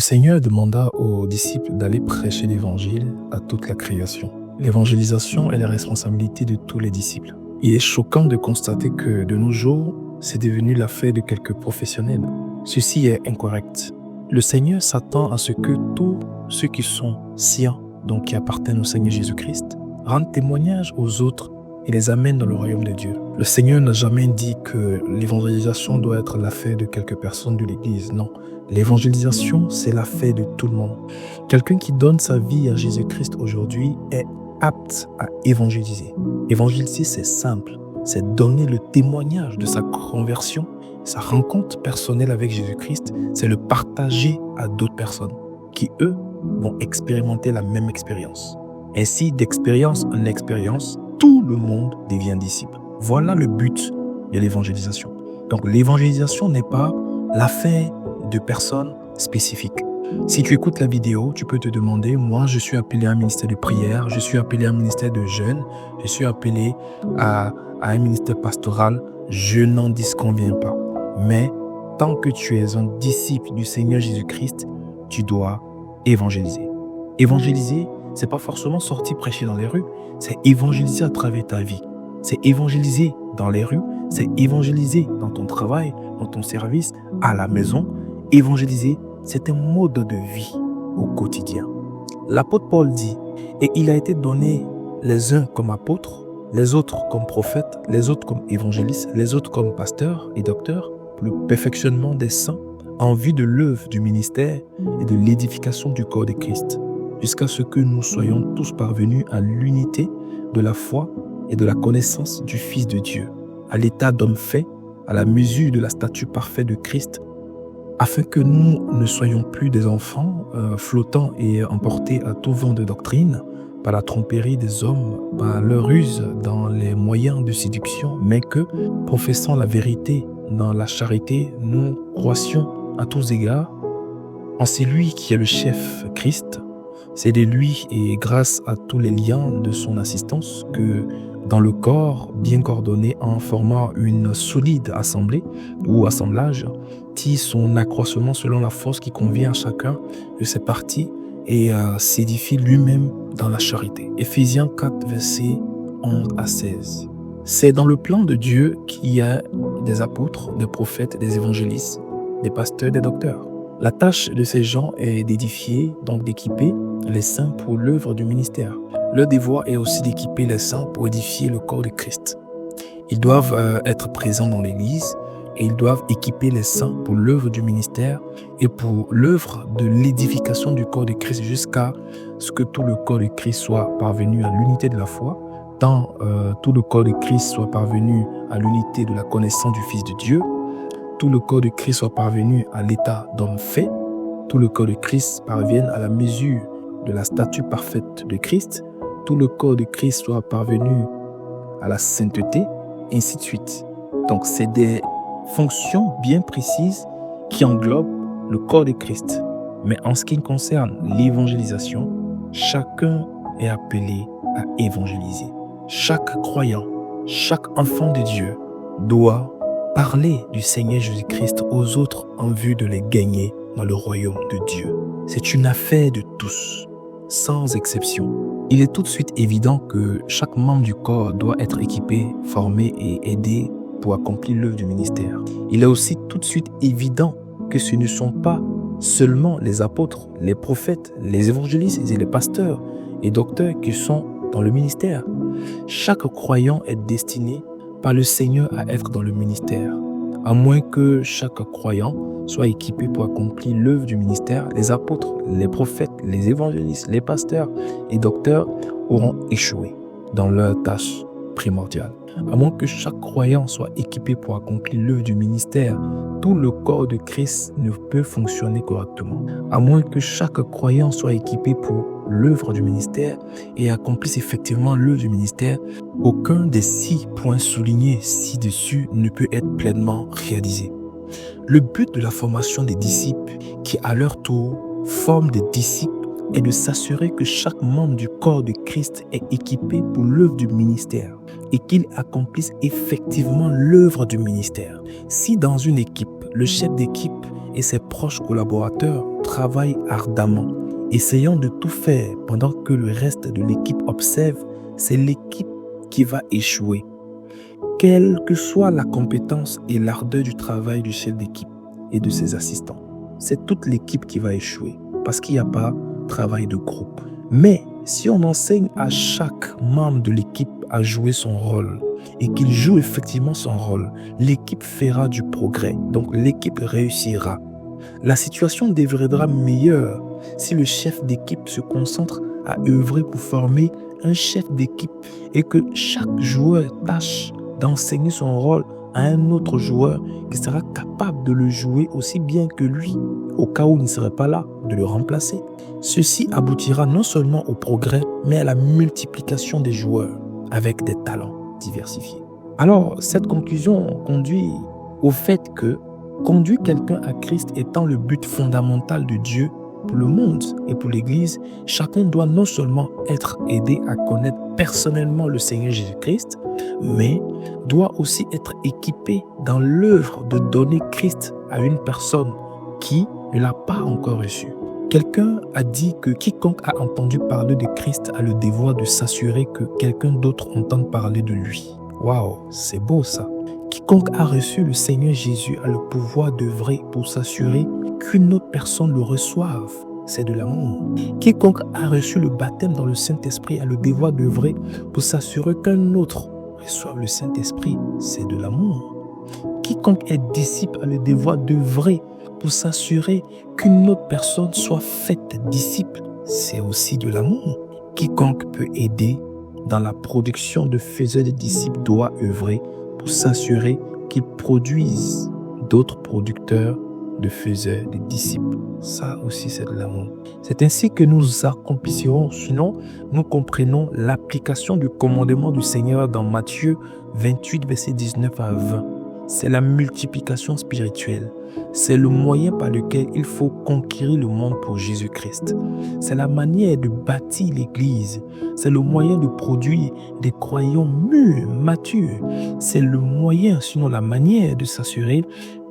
Seigneur demanda aux disciples d'aller prêcher l'évangile à toute la création. L'évangélisation est la responsabilité de tous les disciples. Il est choquant de constater que de nos jours, c'est devenu l'affaire de quelques professionnels. Ceci est incorrect. Le Seigneur s'attend à ce que tous ceux qui sont siens, donc qui appartiennent au Seigneur Jésus-Christ, rendent témoignage aux autres et les amènent dans le royaume de Dieu. Le Seigneur n'a jamais dit que l'évangélisation doit être l'affaire de quelques personnes de l'Église. Non, l'évangélisation, c'est l'affaire de tout le monde. Quelqu'un qui donne sa vie à Jésus-Christ aujourd'hui est apte à évangéliser. Évangéliser, c'est simple. C'est donner le témoignage de sa conversion, sa rencontre personnelle avec Jésus-Christ. C'est le partager à d'autres personnes qui, eux, vont expérimenter la même expérience. Ainsi, d'expérience en expérience, tout le monde devient disciple. Voilà le but de l'évangélisation. Donc, l'évangélisation n'est pas l'affaire de personnes spécifiques. Si tu écoutes la vidéo, tu peux te demander, moi, je suis appelé à un ministère de prière, je suis appelé à un ministère de jeûne, je suis appelé à un ministère pastoral, je n'en disconviens pas. Mais tant que tu es un disciple du Seigneur Jésus-Christ, tu dois évangéliser. Évangéliser, c'est pas forcément sortir prêcher dans les rues, c'est évangéliser à travers ta vie. C'est évangéliser dans les rues, c'est évangéliser dans ton travail, dans ton service, à la maison. Évangéliser, c'est un mode de vie au quotidien. L'apôtre Paul dit, et il a été donné les uns comme apôtres, les autres comme prophètes, les autres comme évangélistes, les autres comme pasteurs et docteurs, pour le perfectionnement des saints, en vue de l'œuvre du ministère et de l'édification du corps de Christ, jusqu'à ce que nous soyons tous parvenus à l'unité de la foi et de la connaissance du Fils de Dieu, à l'état d'homme fait, à la mesure de la stature parfaite de Christ, afin que nous ne soyons plus des enfants flottants et emportés à tout vent de doctrine, par la tromperie des hommes, par leur ruse dans les moyens de séduction, mais que, professant la vérité dans la charité, nous croissions à tous égards en celui qui est le chef Christ. C'est de lui et grâce à tous les liens de son assistance que dans le corps bien coordonné en formant une solide assemblée ou assemblage, tisse son accroissement selon la force qui convient à chacun de ses parties et s'édifie lui-même dans la charité. Éphésiens 4, versets 11 à 16. C'est dans le plan de Dieu qu'il y a des apôtres, des prophètes, des évangélistes, des pasteurs, des docteurs. La tâche de ces gens est d'édifier, donc d'équiper les saints pour l'œuvre du ministère. Leur devoir est aussi d'équiper les saints pour édifier le corps de Christ. Ils doivent être présents dans l'Église et ils doivent équiper les saints pour l'œuvre du ministère et pour l'œuvre de l'édification du corps de Christ jusqu'à ce que tout le corps de Christ soit parvenu à l'unité de la foi, tant tout le corps de Christ soit parvenu à l'unité de la connaissance du Fils de Dieu, tout le corps de Christ soit parvenu à l'état d'homme fait, tout le corps de Christ parvienne à la mesure de la stature parfaite de Christ, tout le corps de Christ soit parvenu à la sainteté, et ainsi de suite. Donc, c'est des fonctions bien précises qui englobent le corps de Christ. Mais en ce qui concerne l'évangélisation, chacun est appelé à évangéliser. Chaque croyant, chaque enfant de Dieu doit parler du Seigneur Jésus-Christ aux autres en vue de les gagner dans le royaume de Dieu. C'est une affaire de tous, sans exception. Il est tout de suite évident que chaque membre du corps doit être équipé, formé et aidé pour accomplir l'œuvre du ministère. Il est aussi tout de suite évident que ce ne sont pas seulement les apôtres, les prophètes, les évangélistes et les pasteurs et docteurs qui sont dans le ministère. Chaque croyant est destiné par le Seigneur à être dans le ministère. À moins que chaque croyant soit équipé pour accomplir l'œuvre du ministère, les apôtres, les prophètes, les évangélistes, les pasteurs et docteurs auront échoué dans leur tâche primordiale. À moins que chaque croyant soit équipé pour accomplir l'œuvre du ministère, tout le corps de Christ ne peut fonctionner correctement. À moins que chaque croyant soit équipé pour l'œuvre du ministère et accomplisse effectivement l'œuvre du ministère, aucun des 6 points soulignés ci-dessus ne peut être pleinement réalisé. Le but de la formation des disciples, qui à leur tour forment des disciples, est de s'assurer que chaque membre du corps de Christ est équipé pour l'œuvre du ministère et qu'il accomplisse effectivement l'œuvre du ministère. Si dans une équipe, le chef d'équipe et ses proches collaborateurs travaillent ardemment, essayant de tout faire pendant que le reste de l'équipe observe, c'est l'équipe qui va échouer. Quelle que soit la compétence et l'ardeur du travail du chef d'équipe et de ses assistants, c'est toute l'équipe qui va échouer parce qu'il n'y a pas de travail de groupe. Mais si on enseigne à chaque membre de l'équipe à jouer son rôle et qu'il joue effectivement son rôle, l'équipe fera du progrès, donc l'équipe réussira. La situation deviendra meilleure si le chef d'équipe se concentre à œuvrer pour former un chef d'équipe et que chaque joueur tâche d'enseigner son rôle à un autre joueur qui sera capable de le jouer aussi bien que lui, au cas où il ne serait pas là, de le remplacer. Ceci aboutira non seulement au progrès, mais à la multiplication des joueurs avec des talents diversifiés. Alors, cette conclusion conduit au fait que conduire quelqu'un à Christ étant le but fondamental de Dieu pour le monde et pour l'Église, chacun doit non seulement être aidé à connaître personnellement le Seigneur Jésus-Christ, mais doit aussi être équipé dans l'œuvre de donner Christ à une personne qui ne l'a pas encore reçu. Quelqu'un a dit que quiconque a entendu parler de Christ a le devoir de s'assurer que quelqu'un d'autre entende parler de lui. Waouh, c'est beau ça. Quiconque a reçu le Seigneur Jésus a le pouvoir d'œuvrer pour s'assurer qu'une autre personne le reçoive. C'est de l'amour. Quiconque a reçu le baptême dans le Saint-Esprit a le devoir d'œuvrer pour s'assurer qu'un autre reçoive le Saint-Esprit. C'est de l'amour. Quiconque est disciple a le devoir d'œuvrer pour s'assurer qu'une autre personne soit faite disciple. C'est aussi de l'amour. Quiconque peut aider dans la production de faiseurs de disciples doit œuvrer pour s'assurer qu'ils produisent d'autres producteurs de faiseurs de disciples. Ça aussi, c'est de l'amour. C'est ainsi que nous accomplirons, sinon nous comprenons l'application du commandement du Seigneur dans Matthieu 28, verset 19 à 20. C'est la multiplication spirituelle. C'est le moyen par lequel il faut conquérir le monde pour Jésus-Christ. C'est la manière de bâtir l'Église. C'est le moyen de produire des croyants mûrs, matures. C'est le moyen, sinon la manière de s'assurer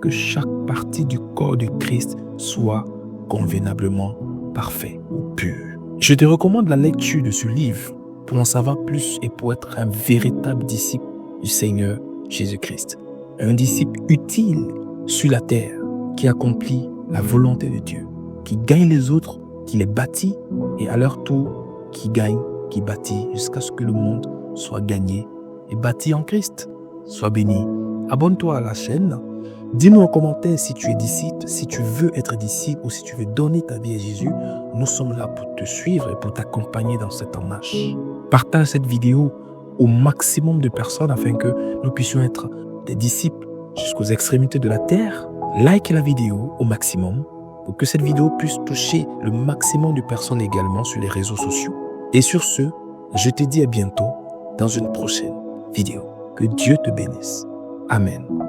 que chaque partie du corps de Christ soit convenablement parfait ou pur. Je te recommande la lecture de ce livre pour en savoir plus et pour être un véritable disciple du Seigneur Jésus-Christ. Un disciple utile sur la terre qui accomplit la volonté de Dieu, qui gagne les autres, qui les bâtit et à leur tour qui gagne, qui bâtit jusqu'à ce que le monde soit gagné et bâti en Christ. Sois béni. Abonne-toi à la chaîne. Dis-nous en commentaire si tu es disciple, si tu veux être disciple ou si tu veux donner ta vie à Jésus. Nous sommes là pour te suivre et pour t'accompagner dans cette marche. Partage cette vidéo au maximum de personnes afin que nous puissions être des disciples jusqu'aux extrémités de la terre. Like la vidéo au maximum pour que cette vidéo puisse toucher le maximum de personnes également sur les réseaux sociaux. Et sur ce, je te dis à bientôt dans une prochaine vidéo. Que Dieu te bénisse. Amen.